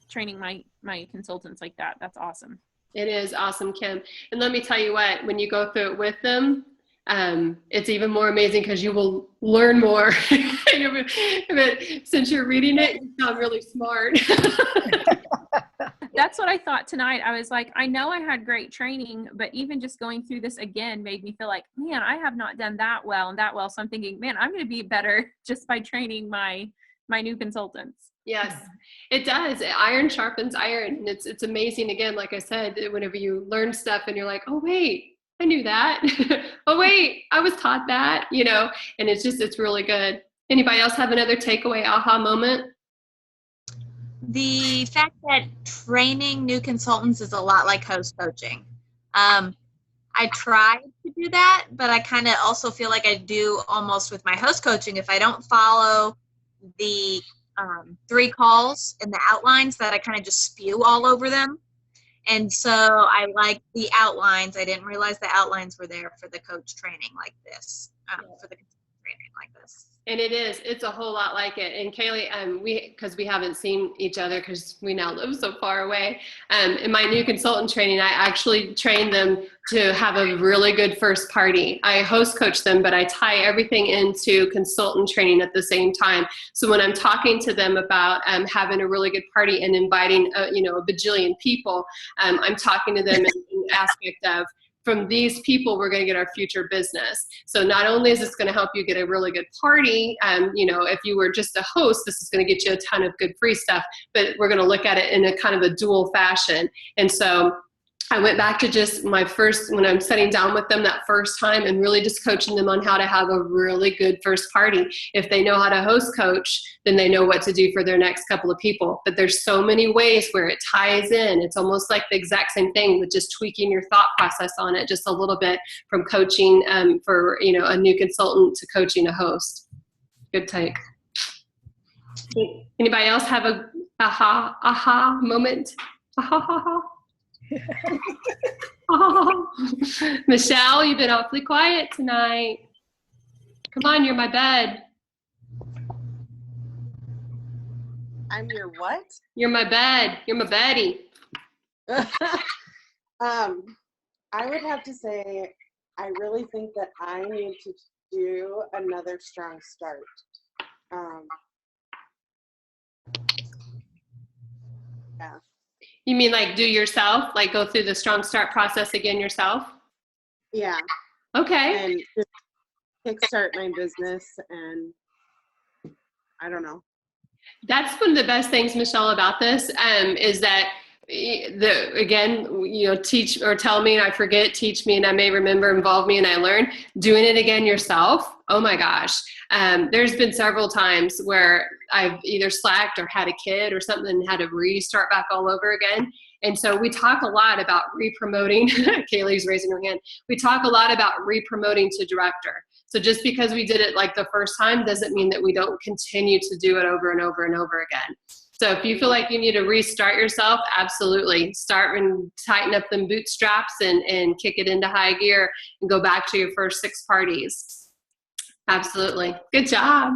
training my consultants like that. That's awesome. It is awesome, Kim. And let me tell you what, when you go through it with them, it's even more amazing because you will learn more. But since you're reading it, you sound really smart. That's what I thought tonight. I was like, I know I had great training, but even just going through this again made me feel like, man, I have not done that well and that well. So I'm thinking, man, I'm going to be better just by training my new consultants. Yes, it does. Iron sharpens iron. And it's amazing. Again, like I said, whenever you learn stuff and you're like, oh, wait, I knew that. Oh, wait, I was taught that, and it's really good. Anybody else have another takeaway aha moment? The fact that training new consultants is a lot like host coaching. I try to do that, but I kind of also feel like I do almost with my host coaching. If I don't follow the 3 calls and the outlines, that I kind of just spew all over them. And so I like the outlines. I didn't realize the outlines were there for the coach training like this, for the training like this. And it's a whole lot like it. And Kaylee, because we haven't seen each other because we now live so far away. In my new consultant training, I actually trained them to have a really good first party. I host coach them, but I tie everything into consultant training at the same time. So when I'm talking to them about having a really good party and inviting a bajillion people, I'm talking to them in the aspect of, from these people, we're going to get our future business. So not only is this going to help you get a really good party, if you were just a host, this is going to get you a ton of good free stuff, but we're going to look at it in a kind of a dual fashion. And so I went back to just when I'm sitting down with them that first time and really just coaching them on how to have a really good first party. If they know how to host coach, then they know what to do for their next couple of people. But there's so many ways where it ties in. It's almost like the exact same thing with just tweaking your thought process on it just a little bit, from coaching for a new consultant to coaching a host. Good take. Anybody else have a aha moment? Aha. Oh, Michelle, you've been awfully quiet tonight. Come on, you're my bed. I'm your what? You're my bed. You're my Betty. I would have to say, I really think that I need to do another strong start. Yeah. You mean like do yourself, like go through the strong start process again yourself? Yeah. Okay. And just kickstart my business, and I don't know. That's one of the best things, Michelle, about this is that teach or tell me and I forget, teach me and I may remember, involve me and I learn. Doing it again yourself, oh my gosh. There's been several times where I've either slacked or had a kid or something and had to restart back all over again. And so we talk a lot about re-promoting. Kaylee's raising her hand. We talk a lot about re-promoting to director. So just because we did it like the first time doesn't mean that we don't continue to do it over and over and over again. So if you feel like you need to restart yourself, absolutely. Start and tighten up them bootstraps and kick it into high gear and go back to your first 6 parties. Absolutely. Good job.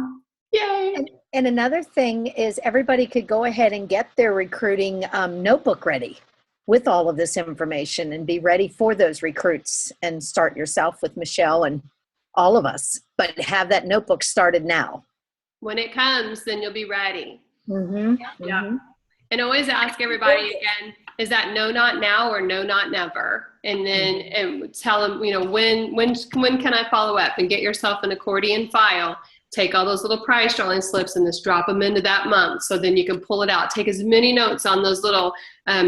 Yay. And another thing is everybody could go ahead and get their recruiting notebook ready with all of this information and be ready for those recruits and start yourself with Michelle and all of us, but have that notebook started now. When it comes, then you'll be ready. Mm-hmm. Yeah. Mm-hmm. And always ask everybody again, is that no, not now or no, not never? And then and tell them, when can I follow up? And get yourself an accordion file. Take all those little price drawing slips and just drop them into that month. So then you can pull it out. Take as many notes on those little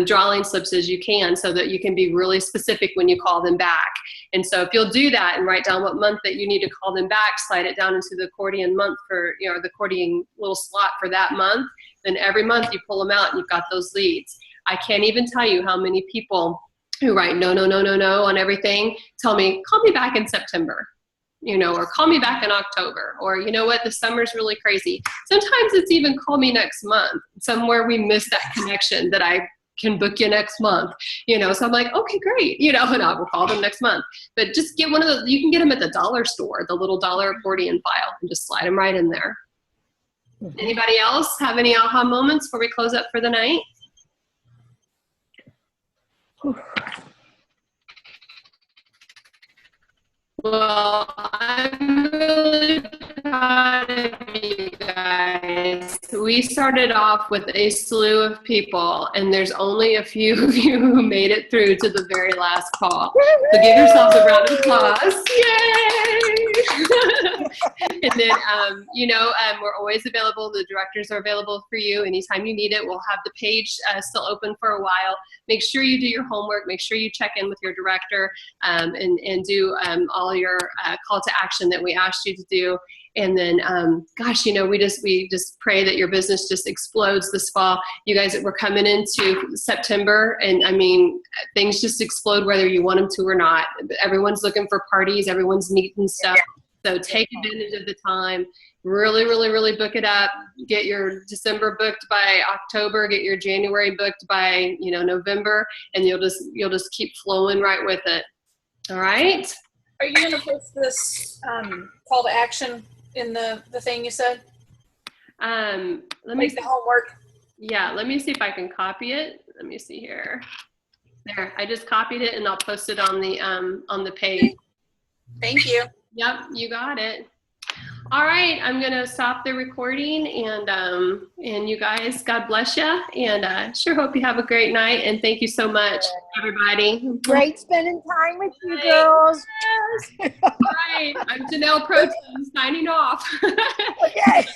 drawing slips as you can so that you can be really specific when you call them back. And so if you'll do that and write down what month that you need to call them back, slide it down into the accordion month for, the accordion little slot for that month, then every month you pull them out and you've got those leads. I can't even tell you how many people who write no on everything tell me, call me back in September. Or call me back in October, or you know what, the summer's really crazy. Sometimes it's even call me next month. Somewhere we miss that connection that I can book you next month, so I'm like, okay, great, and I will call them next month. But just get one of those, you can get them at the dollar store, the little dollar accordion file, and just slide them right in there. Mm-hmm. Anybody else have any aha moments before we close up for the night? Well, I'm really proud of you guys. We started off with a slew of people, and there's only a few of you who made it through to the very last call. So give yourselves a round of applause. Yay! And then, we're always available. The directors are available for you anytime you need it. We'll have the page still open for a while. Make sure you do your homework. Make sure you check in with your director and do all your call to action that we asked you to do. And then, we just pray that your business just explodes this fall. You guys, we're coming into September, and I mean, things just explode whether you want them to or not. Everyone's looking for parties. Everyone's needing stuff. So take advantage of the time. Really, really, really book it up. Get your December booked by October. Get your January booked by November, and you'll just keep flowing right with it. All right. Are you going to post this call to action in the thing you said? Let me Like the homework. Yeah, let me see if I can copy it. Let me see here. There, I just copied it, and I'll post it on the page. Thank you. Yep, you got it. All right, I'm gonna stop the recording, and you guys, God bless you, and sure hope you have a great night, and thank you so much, everybody. Great spending time with you girls. All right, I'm Janelle Protein signing off. Okay.